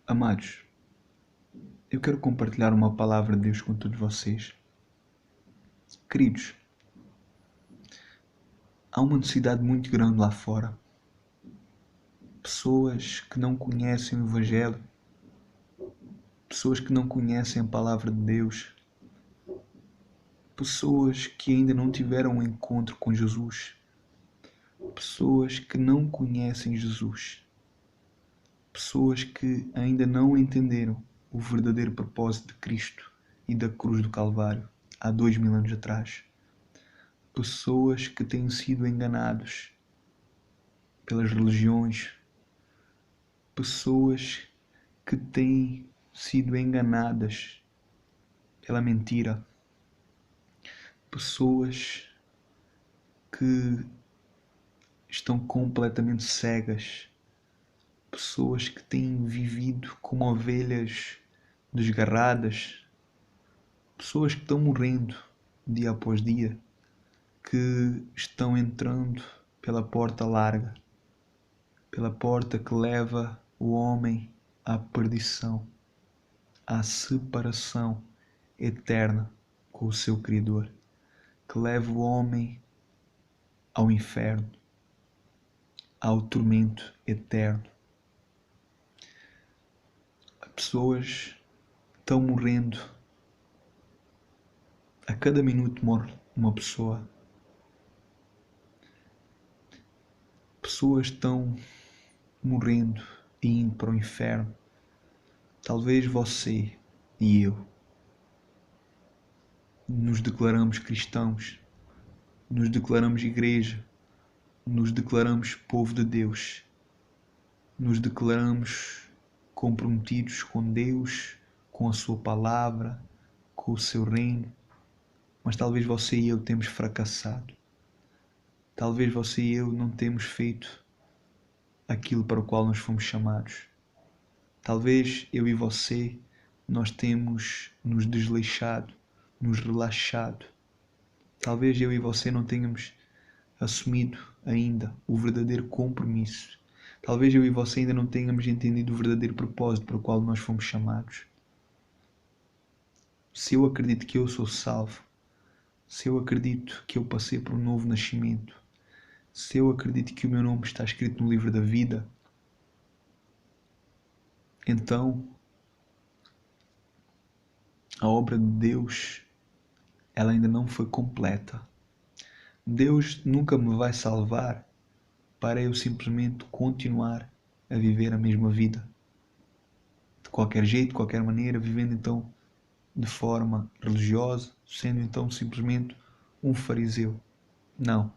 Amados, eu quero compartilhar uma palavra de Deus com todos vocês. Queridos, há uma necessidade muito grande lá fora. Pessoas que não conhecem o Evangelho, pessoas que não conhecem a palavra de Deus, pessoas que ainda não tiveram um encontro com Jesus, pessoas que não conhecem Jesus, pessoas que ainda não entenderam o verdadeiro propósito de Cristo e da cruz do Calvário há 2000 anos atrás. Pessoas que têm sido enganados pelas religiões, pessoas que têm sido enganadas pela mentira, pessoas que estão completamente cegas, pessoas que têm vivido como ovelhas desgarradas, pessoas que estão morrendo dia após dia, que estão entrando pela porta larga, pela porta que leva o homem à perdição, à separação eterna com o seu Criador, que leva o homem ao inferno, ao tormento eterno. Pessoas estão morrendo. A cada minuto morre uma pessoa. Pessoas estão morrendo e indo para o inferno. Talvez você e eu nos declaramos cristãos, nos declaramos igreja, nos declaramos povo de Deus, nos declaramos comprometidos com Deus, com a sua palavra, com o seu reino, mas talvez você e eu temos fracassado. Talvez você e eu não temos feito aquilo para o qual nós fomos chamados. Talvez eu e você nós temos nos desleixado, nos relaxado. Talvez eu e você não tenhamos assumido ainda o verdadeiro compromisso. Talvez eu e você ainda não tenhamos entendido o verdadeiro propósito para o qual nós fomos chamados. Se eu acredito que eu sou salvo, se eu acredito que eu passei por um novo nascimento, se eu acredito que o meu nome está escrito no livro da vida, então a obra de Deus, ela ainda não foi completa. Deus nunca me vai salvar para eu simplesmente continuar a viver a mesma vida. De qualquer jeito, de qualquer maneira, vivendo então de forma religiosa, sendo então simplesmente um fariseu. Não.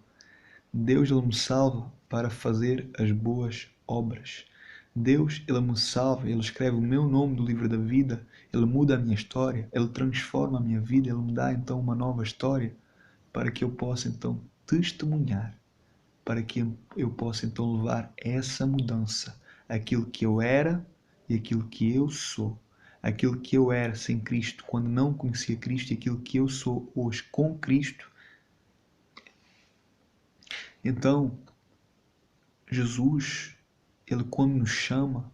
Deus, Ele me salva para fazer as boas obras. Deus, Ele me salva, Ele escreve o meu nome no livro da vida, Ele muda a minha história, Ele transforma a minha vida, Ele me dá então uma nova história para que eu possa então testemunhar, para que eu possa então levar essa mudança, aquilo que eu era e aquilo que eu sou. Aquilo que eu era sem Cristo, quando não conhecia Cristo, e aquilo que eu sou hoje com Cristo. Então, Jesus, Ele quando nos chama,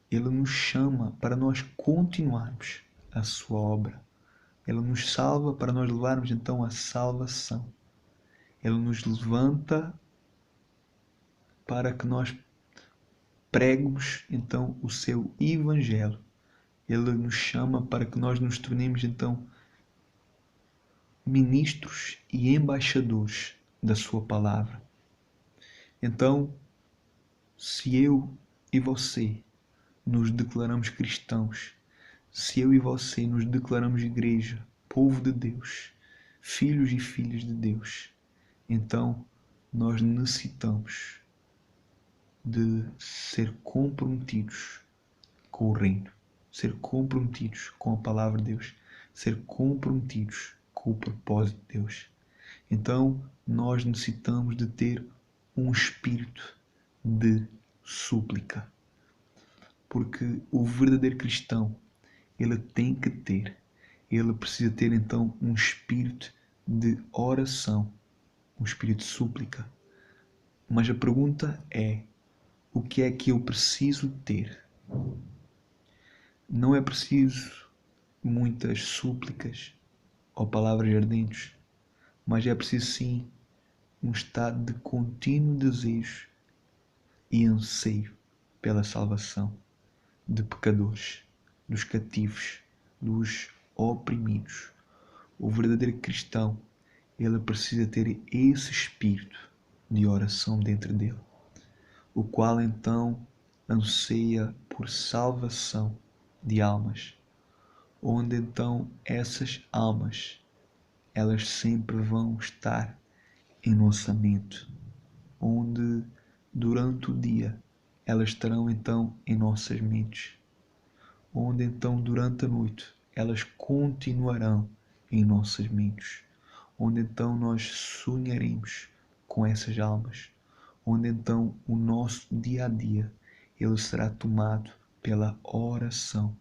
Ele nos chama para nós continuarmos a sua obra. Ele nos salva para nós levarmos então a salvação. Ele nos levanta para que nós preguemos então o seu Evangelho. Ele nos chama para que nós nos tornemos então ministros e embaixadores da sua palavra. Então, se eu e você nos declaramos cristãos, se eu e você nos declaramos igreja, povo de Deus, filhos e filhas de Deus, então nós necessitamos de ser comprometidos com o reino, ser comprometidos com a palavra de Deus, ser comprometidos com o propósito de Deus. Então nós necessitamos de ter um espírito de súplica, porque o verdadeiro cristão, ele precisa ter então um espírito de oração, um espírito de súplica. Mas a pergunta é, o que é que eu preciso ter? Não é preciso muitas súplicas ou palavras ardentes, mas é preciso sim um estado de contínuo desejo e anseio pela salvação de pecadores, dos cativos, dos oprimidos. O verdadeiro cristão, ele precisa ter esse espírito de oração dentro dele, o qual então anseia por salvação de almas, onde então essas almas, elas sempre vão estar em nossa mente, onde durante o dia elas estarão então em nossas mentes, onde então durante a noite elas continuarão em nossas mentes, onde então nós sonharemos com essas almas, onde então o nosso dia a dia ele será tomado pela oração,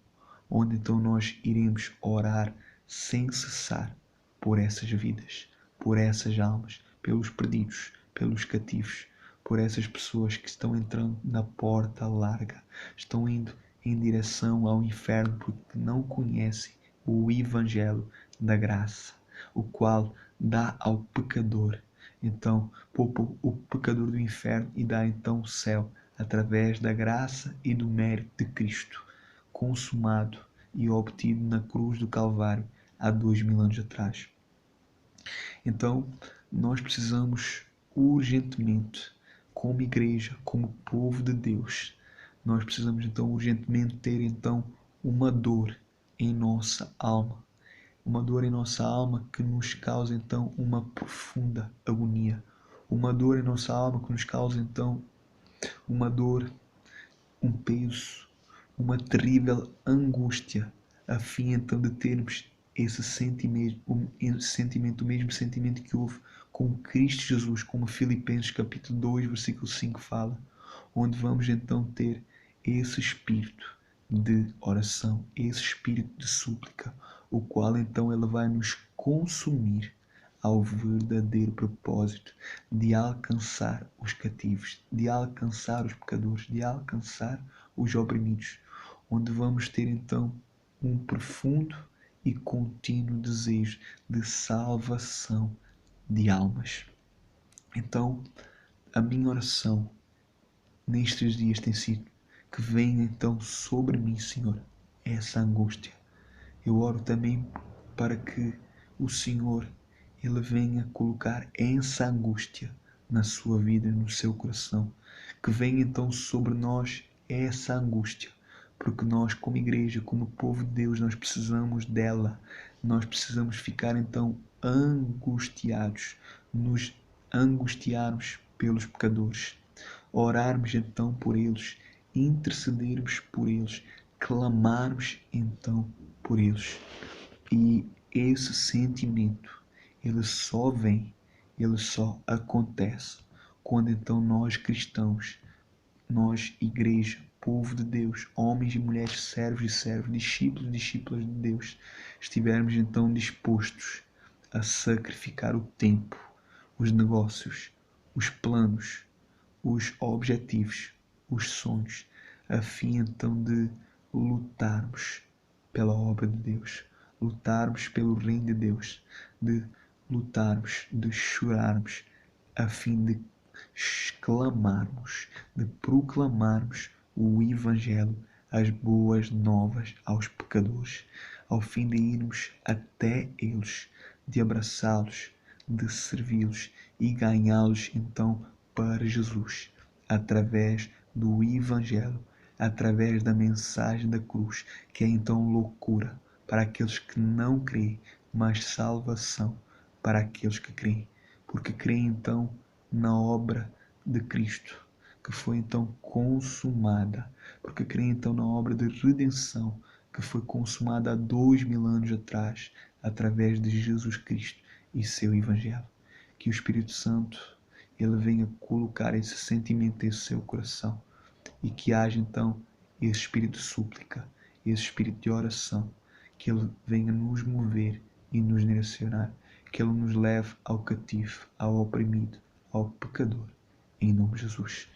onde então nós iremos orar sem cessar por essas vidas, por essas almas, pelos perdidos, pelos cativos, por essas pessoas que estão entrando na porta larga, estão indo em direção ao inferno porque não conhecem o Evangelho da graça, o qual dá ao pecador, então poupa o pecador do inferno e dá então o céu através da graça e do mérito de Cristo, consumado e obtido na cruz do Calvário há 2000 anos atrás. Então, nós precisamos urgentemente, como igreja, como povo de Deus, nós precisamos então urgentemente ter então uma dor em nossa alma, uma dor em nossa alma que nos causa então uma profunda agonia, uma dor em nossa alma que nos causa então uma dor, um peso, uma terrível angústia, a fim então de termos esse sentimento, o mesmo sentimento que houve com Cristo Jesus, como Filipenses capítulo 2, versículo 5 fala, onde vamos então ter esse espírito de oração, esse espírito de súplica, o qual então ele vai nos consumir ao verdadeiro propósito de alcançar os cativos, de alcançar os pecadores, de alcançar os oprimidos, onde vamos ter então um profundo e contínuo desejo de salvação de almas. Então, a minha oração nestes dias tem sido que venha então sobre mim, Senhor, essa angústia. Eu oro também para que o Senhor ele venha colocar essa angústia na sua vida, no seu coração, que venha então sobre nós essa angústia, porque nós como igreja, como povo de Deus, nós precisamos dela, nós precisamos ficar então angustiados, nos angustiarmos pelos pecadores, orarmos então por eles, intercedermos por eles, clamarmos então por eles. E esse sentimento, ele só vem, ele só acontece quando então nós cristãos, nós igreja, povo de Deus, homens e mulheres, servos e servas, discípulos e discípulas de Deus, estivermos então dispostos a sacrificar o tempo, os negócios, os planos, os objetivos, os sonhos, a fim então de lutarmos pela obra de Deus, lutarmos pelo reino de Deus, de lutarmos, de chorarmos, a fim de clamarmos, de proclamarmos o Evangelho, as boas novas aos pecadores, ao fim de irmos até eles, de abraçá-los, de servi-los e ganhá-los então para Jesus, através do Evangelho, através da mensagem da cruz, que é então loucura para aqueles que não creem, mas salvação para aqueles que creem, porque creem então na obra de Cristo, que foi então consumada, porque creem então na obra de redenção, que foi consumada há 2000 anos atrás, através de Jesus Cristo e seu Evangelho. Que o Espírito Santo ele venha colocar esse sentimento em seu coração e que haja então esse espírito de súplica, esse espírito de oração, que ele venha nos mover e nos direcionar, que ele nos leve ao cativo, ao oprimido, ao pecador, em nome de Jesus.